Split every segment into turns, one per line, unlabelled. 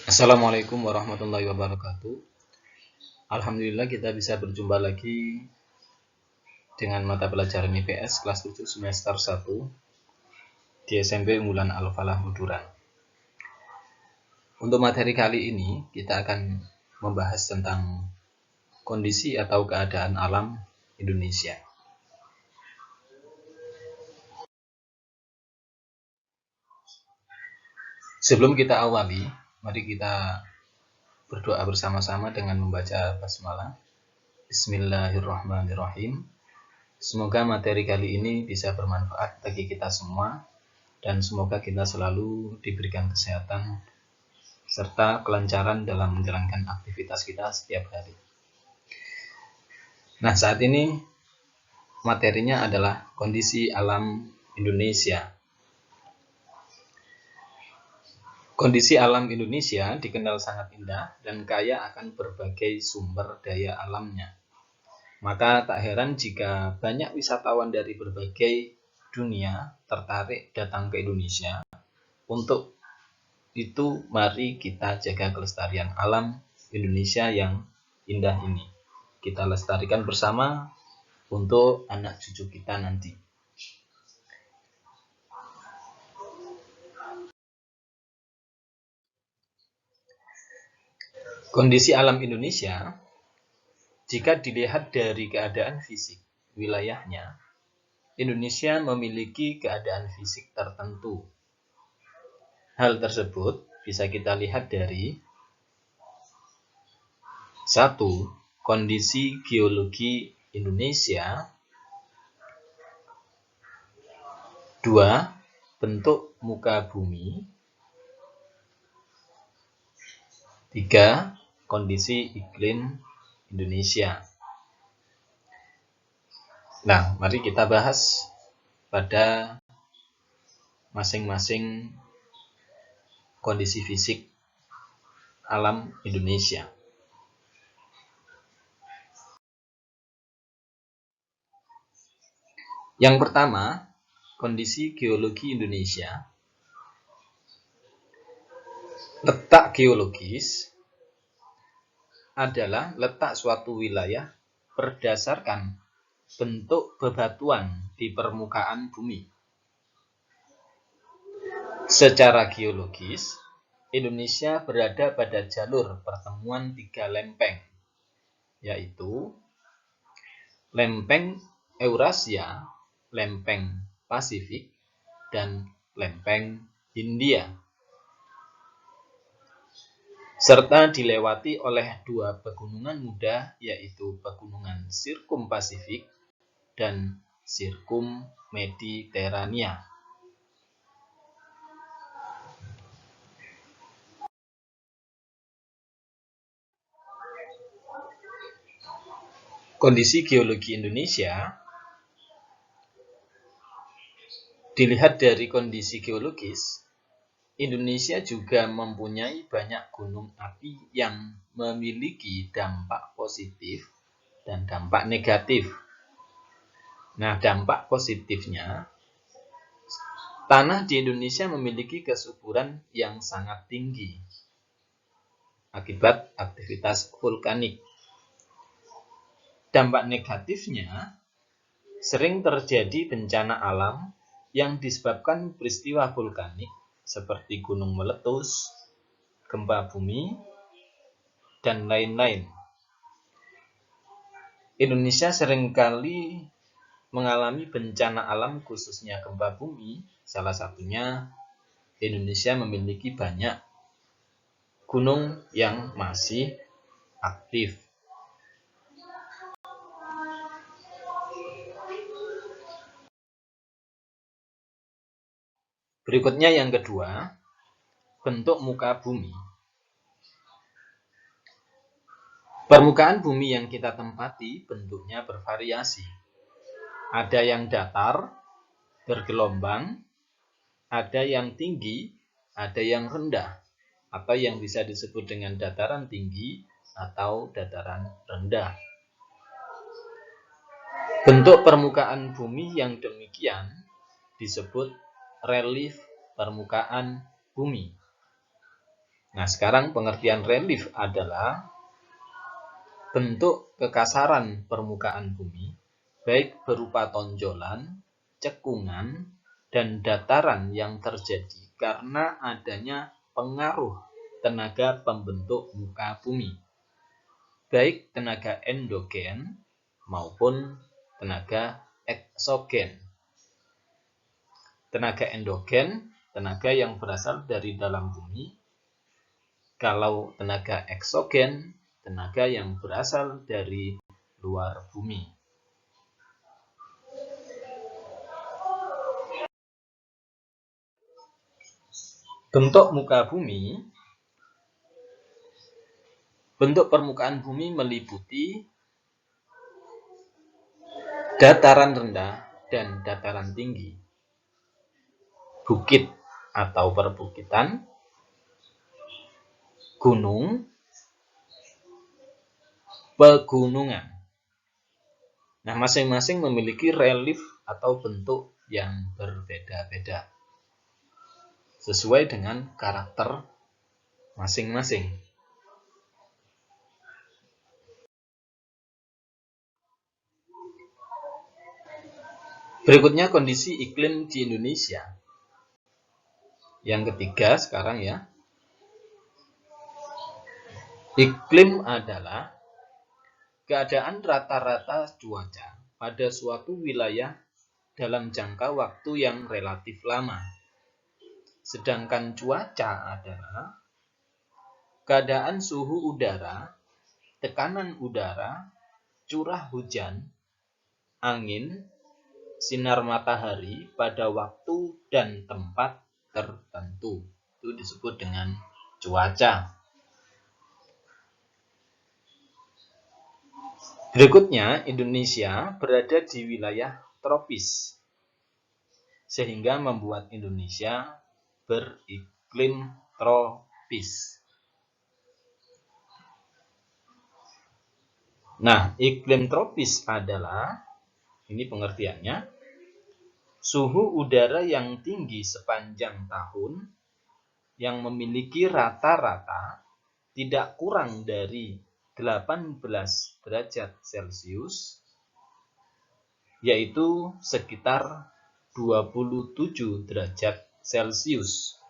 Assalamualaikum warahmatullahi wabarakatuh. Alhamdulillah kita bisa berjumpa lagi dengan mata pelajaran IPS kelas 7 semester 1 di SMP Unggulan Al-Falah Buduran. Untuk materi kali ini kita akan membahas tentang kondisi atau keadaan alam Indonesia. Sebelum kita awali, mari kita berdoa bersama-sama dengan membaca basmalah. Bismillahirrahmanirrahim. Semoga materi kali ini bisa bermanfaat bagi kita semua dan semoga kita selalu diberikan kesehatan serta kelancaran dalam menjalankan aktivitas kita setiap hari. Nah, saat ini materinya adalah kondisi alam Indonesia. Kondisi alam Indonesia dikenal sangat indah dan kaya akan berbagai sumber daya alamnya. Maka tak heran jika banyak wisatawan dari berbagai dunia tertarik datang ke Indonesia. Untuk itu, mari kita jaga kelestarian alam Indonesia yang indah ini. Kita lestarikan bersama untuk anak cucu kita nanti. Kondisi alam Indonesia, jika dilihat dari keadaan fisik wilayahnya, Indonesia memiliki keadaan fisik tertentu. Hal tersebut bisa kita lihat dari 1. Kondisi geologi Indonesia. 2. Bentuk muka bumi. 3. Kondisi iklim Indonesia. Nah, mari kita bahas pada masing-masing kondisi fisik alam Indonesia. Yang pertama, kondisi geologi Indonesia. Letak geologis adalah letak suatu wilayah berdasarkan bentuk bebatuan di permukaan bumi. Secara geologis, Indonesia berada pada jalur pertemuan 3 lempeng, yaitu lempeng Eurasia, lempeng Pasifik, dan lempeng Hindia, serta dilewati oleh 2 pegunungan muda, yaitu pegunungan Sirkumpasifik dan Sirkummediterania. Kondisi geologi Indonesia dilihat dari kondisi geologis, Indonesia juga mempunyai banyak gunung api yang memiliki dampak positif dan dampak negatif. Nah, dampak positifnya, tanah di Indonesia memiliki kesuburan yang sangat tinggi akibat aktivitas vulkanik. Dampak negatifnya, sering terjadi bencana alam yang disebabkan peristiwa vulkanik seperti gunung meletus, gempa bumi, dan lain-lain. Indonesia seringkali mengalami bencana alam khususnya gempa bumi. Salah satunya Indonesia memiliki banyak gunung yang masih aktif. Berikutnya yang kedua, bentuk muka bumi. Permukaan bumi yang kita tempati bentuknya bervariasi. Ada yang datar, bergelombang, ada yang tinggi, ada yang rendah, atau yang bisa disebut dengan dataran tinggi atau dataran rendah. Bentuk permukaan bumi yang demikian disebut relief permukaan bumi. Nah, sekarang pengertian relief adalah bentuk kekasaran permukaan bumi, baik berupa tonjolan, cekungan, dan dataran yang terjadi karena adanya pengaruh tenaga pembentuk muka bumi, baik tenaga endogen maupun tenaga eksogen. Tenaga endogen, tenaga yang berasal dari dalam bumi. Kalau tenaga eksogen, tenaga yang berasal dari luar bumi. Bentuk muka bumi, bentuk permukaan bumi meliputi dataran rendah dan dataran tinggi, bukit atau perbukitan, gunung, pegunungan. Nah, masing-masing memiliki relief atau bentuk yang berbeda-beda sesuai dengan karakter masing-masing. Berikutnya kondisi iklim di Indonesia. Yang ketiga sekarang ya. Iklim adalah keadaan rata-rata cuaca pada suatu wilayah dalam jangka waktu yang relatif lama. Sedangkan cuaca adalah keadaan suhu udara, tekanan udara, curah hujan, angin, sinar matahari pada waktu dan tempat tertentu. Itu disebut dengan cuaca. Berikutnya, Indonesia berada di wilayah tropis, sehingga membuat Indonesia beriklim tropis. Nah, iklim tropis adalah, ini pengertiannya, suhu udara yang tinggi sepanjang tahun yang memiliki rata-rata tidak kurang dari 18 derajat Celcius, yaitu sekitar 27 derajat Celcius.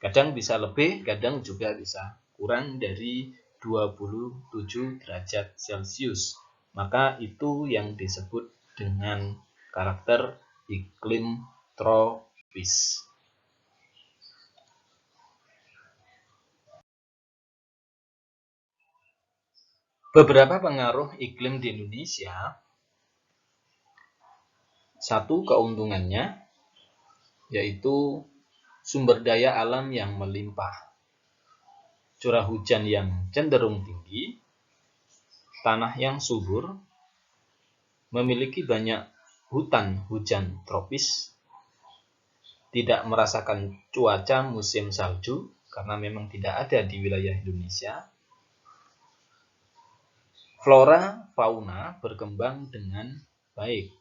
Kadang bisa lebih, kadang juga bisa kurang dari 27 derajat Celcius. Maka itu yang disebut dengan karakter iklim tropis. Beberapa pengaruh iklim di Indonesia. Satu, keuntungannya yaitu sumber daya alam yang melimpah, curah hujan yang cenderung tinggi, tanah yang subur, memiliki banyak hutan hujan tropis, tidak merasakan cuaca musim salju karena memang tidak ada di wilayah Indonesia. Flora fauna berkembang dengan baik.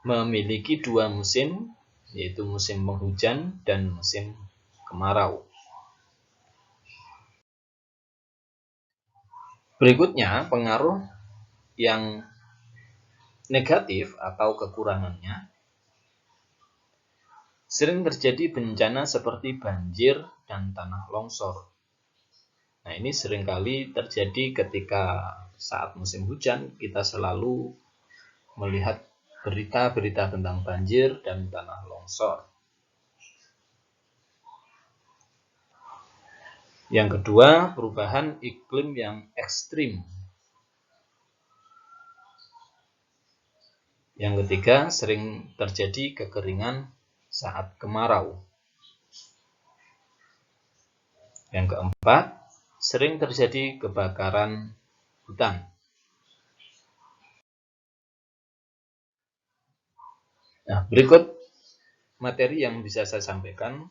Memiliki dua musim, yaitu musim penghujan dan musim kemarau. Berikutnya, pengaruh yang negatif atau kekurangannya. Sering terjadi bencana seperti banjir dan tanah longsor. Nah, ini seringkali terjadi ketika saat musim hujan kita selalu melihat berita-berita tentang banjir dan tanah longsor. Yang kedua, perubahan iklim yang ekstrim. Yang ketiga, sering terjadi kekeringan saat kemarau. Yang keempat, sering terjadi kebakaran hutan. Nah, berikut materi yang bisa saya sampaikan.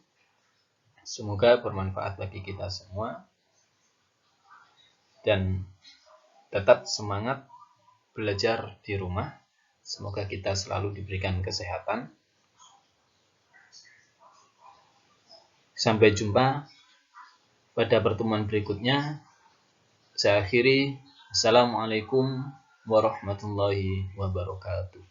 Semoga bermanfaat bagi kita semua. Dan tetap semangat belajar di rumah. Semoga kita selalu diberikan kesehatan. Sampai jumpa pada pertemuan berikutnya. Saya akhiri. Assalamualaikum warahmatullahi wabarakatuh.